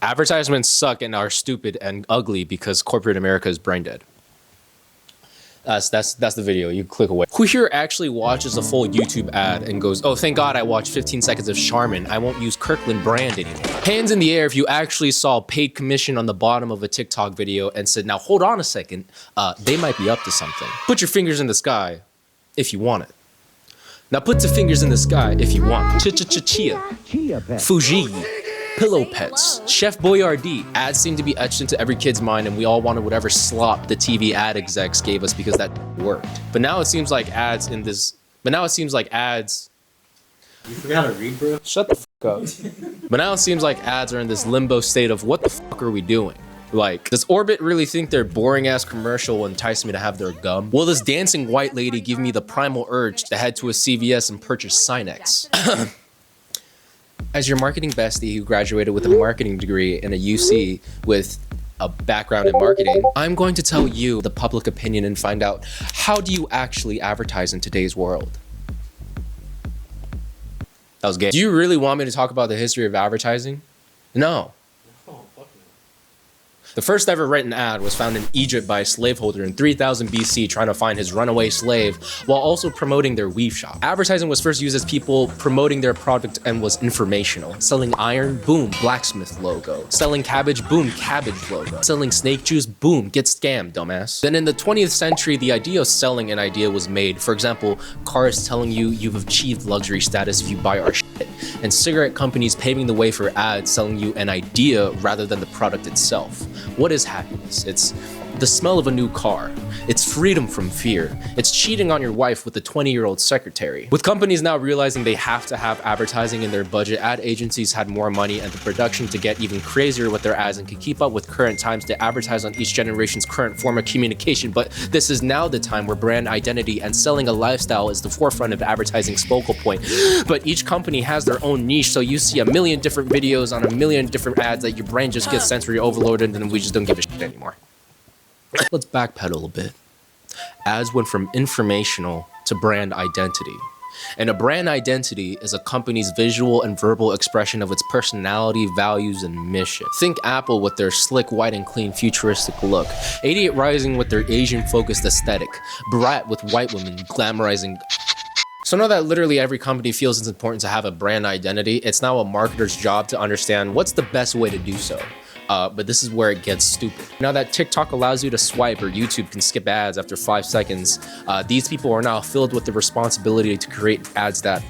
Advertisements suck and are stupid and ugly because corporate America is brain dead. That's the video. You click away. Who here actually watches a full YouTube ad and goes, oh, thank God I watched 15 seconds of Charmin. I won't use Kirkland brand anymore. Hands in the air if you actually saw paid commission on the bottom of a TikTok video and said, now hold on a second, they might be up to something. Put your fingers in the sky if you want it. Now put the fingers in the sky if you want. Chia. Fuji. Pillow Pets, Chef Boyardee. Ads seem to be etched into every kid's mind, and we all wanted whatever slop the TV ad execs gave us because that worked. But now it seems like ads in this. But now it seems like ads. You forgot how to read, bro? Shut the fuck up. But now it seems like ads are in this limbo state of what the fuck are we doing? Like, does Orbit really think their boring ass commercial will entice me to have their gum? Will this dancing white lady give me the primal urge to head to a CVS and purchase Sinex? As your marketing bestie who graduated with a marketing degree in a UC with a background in marketing, I'm going to tell you the public opinion and find out, how do you actually advertise in today's world? That was gay. Do you really want me to talk about the history of advertising? No. The first ever written ad was found in Egypt by a slaveholder in 3000 BC trying to find his runaway slave while also promoting their weave shop. Advertising was first used as people promoting their product and was informational. Selling iron, boom, blacksmith logo. Selling cabbage, boom, cabbage logo. Selling snake juice, boom, get scammed, dumbass. Then in the 20th century, the idea of selling an idea was made. For example, cars telling you you've achieved luxury status if you buy our shit. And cigarette companies paving the way for ads selling you an idea rather than the product itself. What is happiness? It's the smell of a new car. It's freedom from fear. It's cheating on your wife with a 20-year-old secretary. With companies now realizing they have to have advertising in their budget, ad agencies had more money and the production to get even crazier with their ads and could keep up with current times to advertise on each generation's current form of communication. But this is now the time where brand identity and selling a lifestyle is the forefront of advertising's focal point. But each company has their own niche, so you see a million different videos on a million different ads that your brain just gets sensory overloaded and we just don't give a shit anymore. Let's backpedal a bit. Ads went from informational to brand identity. And a brand identity is a company's visual and verbal expression of its personality, values, and mission. Think Apple with their slick, white, and clean futuristic look. 88 Rising with their Asian-focused aesthetic. Brat with white women glamorizing. So now that literally every company feels it's important to have a brand identity, it's now a marketer's job to understand what's the best way to do so. But this is where it gets stupid. Now that TikTok allows you to swipe or YouTube can skip ads after 5 seconds, these people are now filled with the responsibility to create ads that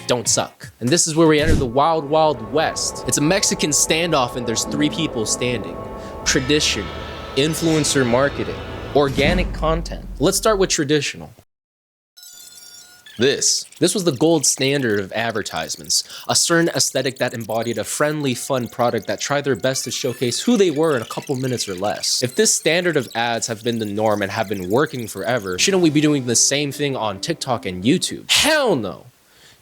don't suck. And this is where we enter the wild, wild west. It's a Mexican standoff and there's 3 people standing. Traditional, influencer marketing, organic content. Let's start with traditional. This was the gold standard of advertisements, a certain aesthetic that embodied a friendly, fun product that tried their best to showcase who they were in a couple minutes or less. If this standard of ads have been the norm and have been working forever, shouldn't we be doing the same thing on TikTok and YouTube? Hell no!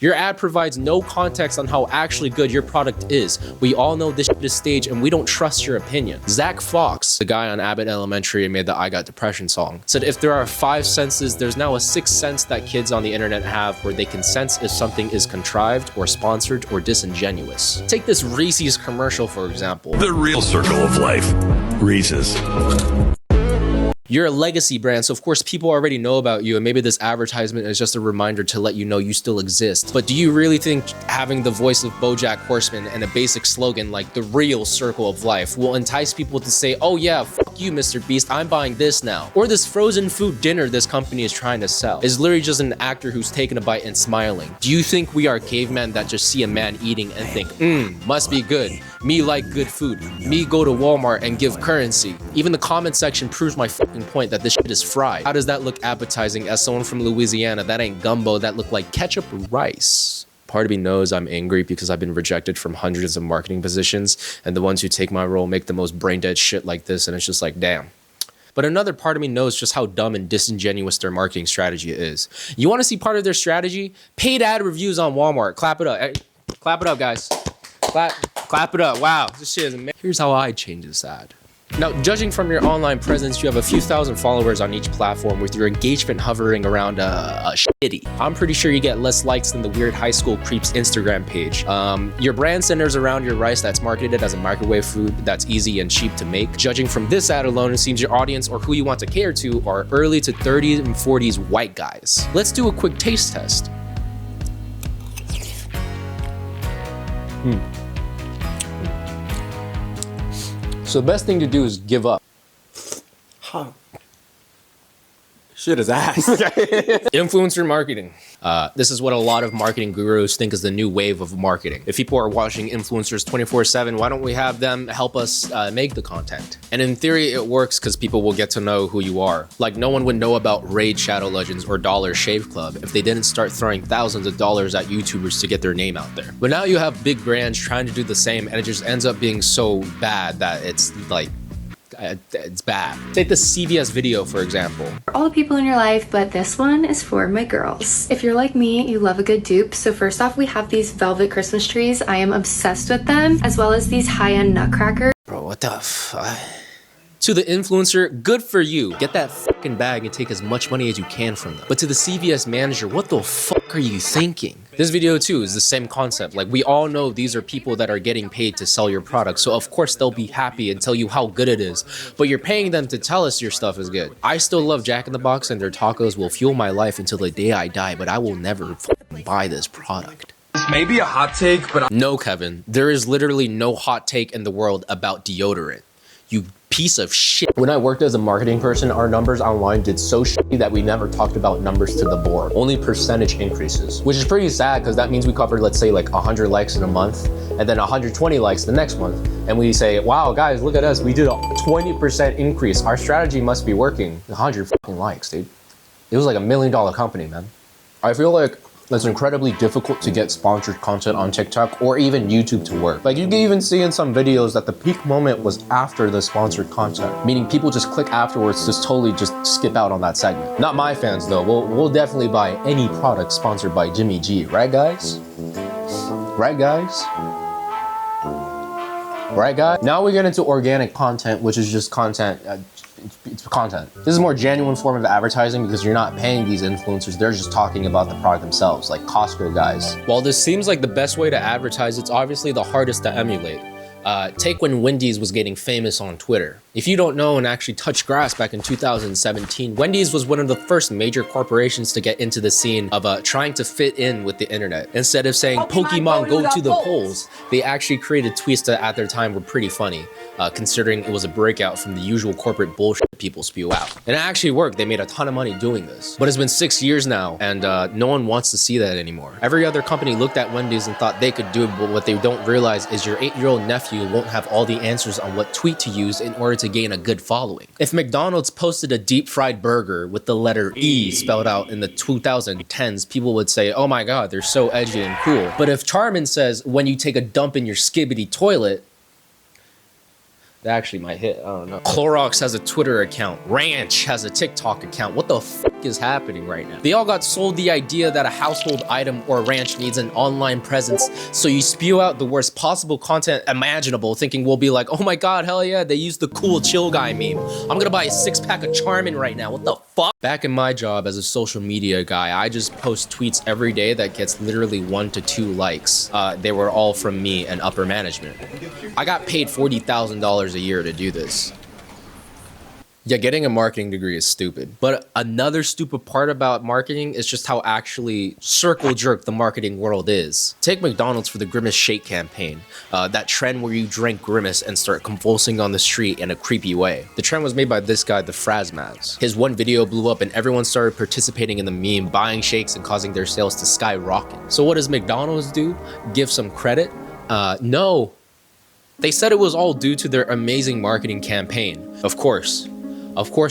Your ad provides no context on how actually good your product is. We all know this shit is staged and we don't trust your opinion. Zach Fox, the guy on Abbott Elementary and made the I Got Depression song, said if there are 5 senses, there's now a 6th sense that kids on the internet have where they can sense if something is contrived or sponsored or disingenuous. Take this Reese's commercial, for example. The real circle of life. Reese's. You're a legacy brand, so of course people already know about you, and maybe this advertisement is just a reminder to let you know you still exist. But do you really think having the voice of BoJack Horseman and a basic slogan like the real circle of life will entice people to say, oh yeah, fuck you, Mr. Beast, I'm buying this now? Or this frozen food dinner this company is trying to sell is literally just an actor who's taking a bite and smiling. Do you think we are cavemen that just see a man eating and think, must be good. Me like good food. Me go to Walmart and give currency. Even the comment section proves my fucking point that this shit is fried. How does that look appetizing as someone from Louisiana? That ain't gumbo, that look like ketchup or rice. Part of me knows I'm angry because I've been rejected from hundreds of marketing positions, and the ones who take my role make the most brain dead shit like this, and it's just like, damn. But another part of me knows just how dumb and disingenuous their marketing strategy is. You want to see part of their strategy? Paid ad reviews on Walmart. Clap it up. Clap it up, guys. Clap it up. Wow, this shit is amazing. Here's how I change this ad. Now, judging from your online presence, you have a few thousand followers on each platform with your engagement hovering around a shitty. I'm pretty sure you get less likes than the weird high school creeps Instagram page. Your brand centers around your rice that's marketed as a microwave food that's easy and cheap to make. Judging from this ad alone, it seems your audience or who you want to cater to are early to 30s and 40s white guys. Let's do a quick taste test. So the best thing to do is give up. Huh. Shit is ass. Influencer marketing. This is what a lot of marketing gurus think is the new wave of marketing. If people are watching influencers 24/7, why don't we have them help us make the content? And in theory, it works because people will get to know who you are. Like no one would know about Raid Shadow Legends or Dollar Shave Club if they didn't start throwing thousands of dollars at YouTubers to get their name out there. But now you have big brands trying to do the same, and it just ends up being so bad that it's like, it's bad. Take the CVS video, for example. For all the people in your life, but this one is for my girls. If you're like me, you love a good dupe. So first off, we have these velvet Christmas trees. I am obsessed with them, as well as these high-end nutcrackers. Bro, what the fuck? To the influencer, good for you. Get that fucking bag and take as much money as you can from them. But to the CVS manager, what the fuck are you thinking? This video too is the same concept. Like we all know these are people that are getting paid to sell your product. So of course they'll be happy and tell you how good it is. But you're paying them to tell us your stuff is good. I still love Jack in the Box and their tacos will fuel my life until the day I die, but I will never fucking buy this product. This may be a hot take, but No, Kevin, there is literally no hot take in the world about deodorant. You piece of shit. When I worked as a marketing person, our numbers online did so shitty that we never talked about numbers to the board. Only percentage increases, which is pretty sad because that means we covered, let's say, like 100 likes in a month and then 120 likes the next month. And we say, wow, guys, look at us. We did a 20% increase. Our strategy must be working. 100 fucking likes, dude. It was like $1 million company, man. I feel like it's incredibly difficult to get sponsored content on TikTok or even YouTube to work. Like you can even see in some videos that the peak moment was after the sponsored content, meaning people just click afterwards, just totally just skip out on that segment. Not my fans though. We'll definitely buy any product sponsored by Jimmy G, right guys? Right guys? Right guys? Now we get into organic content, which is just content. It's content. This is a more genuine form of advertising because you're not paying these influencers, they're just talking about the product themselves, like Costco guys. While this seems like the best way to advertise, it's obviously the hardest to emulate. Take when Wendy's was getting famous on Twitter. If you don't know and actually touched grass back in 2017, Wendy's was one of the first major corporations to get into the scene of trying to fit in with the internet. Instead of saying Pokemon go to the polls, they actually created tweets that at their time were pretty funny, considering it was a breakout from the usual corporate bullshit people spew out. And it actually worked. They made a ton of money doing this. But it's been 6 years now, and no one wants to see that anymore. Every other company looked at Wendy's and thought they could do it, but what they don't realize is your 8-year-old nephew won't have all the answers on what tweet to use in order to gain a good following. If McDonald's posted a deep fried burger with the letter E spelled out in the 2010s, people would say, oh my god, they're so edgy and cool. But if Charmin says, when you take a dump in your skibbity toilet, that actually might hit, I don't know. Clorox has a Twitter account. Ranch has a TikTok account. What the fuck is happening right now? They all got sold the idea that a household item or ranch needs an online presence, so you spew out the worst possible content imaginable, thinking we'll be like, oh my god, hell yeah, they used the cool chill guy meme. I'm gonna buy a 6-pack of Charmin right now, what the fuck? Back in my job as a social media guy, I just post tweets every day that gets literally 1 to 2 likes. They were all from me and upper management. I got paid $40,000 a year to do this. Yeah, getting a marketing degree is stupid. But another stupid part about marketing is just how actually circle jerk the marketing world is. Take McDonald's for the Grimace Shake campaign. That trend where you drink Grimace and start convulsing on the street in a creepy way. The trend was made by this guy, the Frazmaz. His one video blew up and everyone started participating in the meme, buying shakes and causing their sales to skyrocket. So what does McDonald's do? Give some credit? No. They said it was all due to their amazing marketing campaign. Of course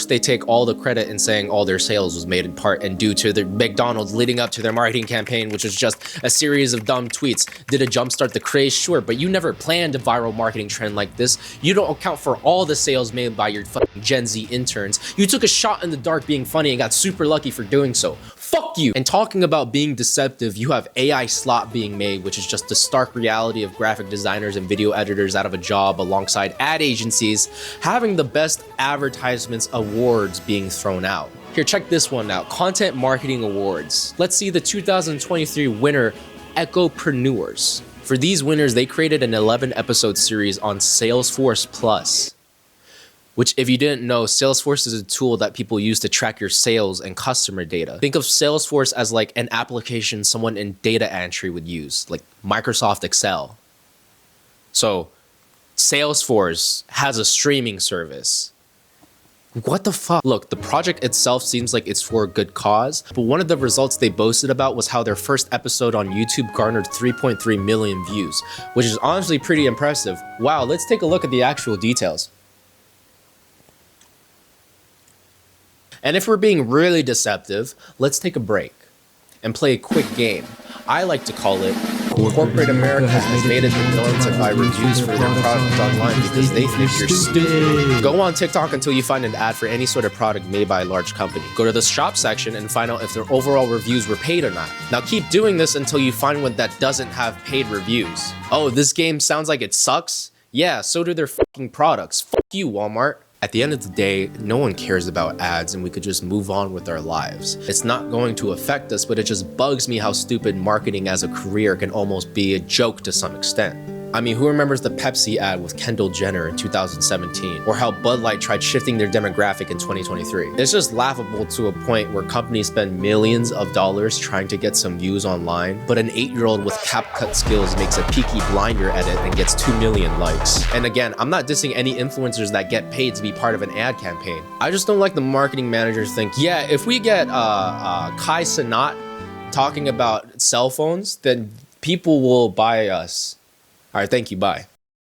they take all the credit in saying all their sales was made in part and due to the McDonald's leading up to their marketing campaign, which was just a series of dumb tweets. Did it jumpstart the craze? Sure, but you never planned a viral marketing trend like this. You don't account for all the sales made by your fucking Gen Z interns. You took a shot in the dark being funny and got super lucky for doing so. fuck you. And talking about being deceptive, you have AI slop being made, which is just the stark reality of graphic designers and video editors out of a job alongside ad agencies having the best advertisements awards being thrown out. Here, check this one out. Content Marketing Awards. Let's see the 2023 winner, Echopreneurs. For these winners, they created an 11-episode series on Salesforce Plus, which, if you didn't know, Salesforce is a tool that people use to track your sales and customer data. Think of Salesforce as like an application someone in data entry would use, like Microsoft Excel. So Salesforce has a streaming service. What the fuck? Look, the project itself seems like it's for a good cause, but one of the results they boasted about was how their first episode on YouTube garnered 3.3 million views, which is honestly pretty impressive. Wow, let's take a look at the actual details. And if we're being really deceptive, let's take a break and play a quick game. I like to call it Corporate America has made it the norm to buy reviews for their product online because they think you're stupid. Go on TikTok until you find an ad for any sort of product made by a large company. Go to the shop section and find out if their overall reviews were paid or not. Now keep doing this until you find one that doesn't have paid reviews. Oh, this game sounds like it sucks? Yeah, so do their fucking products. Fuck you, Walmart. At the end of the day, no one cares about ads and we could just move on with our lives. It's not going to affect us, but it just bugs me how stupid marketing as a career can almost be a joke to some extent. I mean, who remembers the Pepsi ad with Kendall Jenner in 2017? Or how Bud Light tried shifting their demographic in 2023? It's just laughable to a point where companies spend millions of dollars trying to get some views online, but an 8-year-old with CapCut skills makes a Peaky Blinder edit and gets 2 million likes. And again, I'm not dissing any influencers that get paid to be part of an ad campaign. I just don't like the marketing managers think, yeah, if we get Kai Cenat talking about cell phones, then people will buy us. All right, thank you, bye.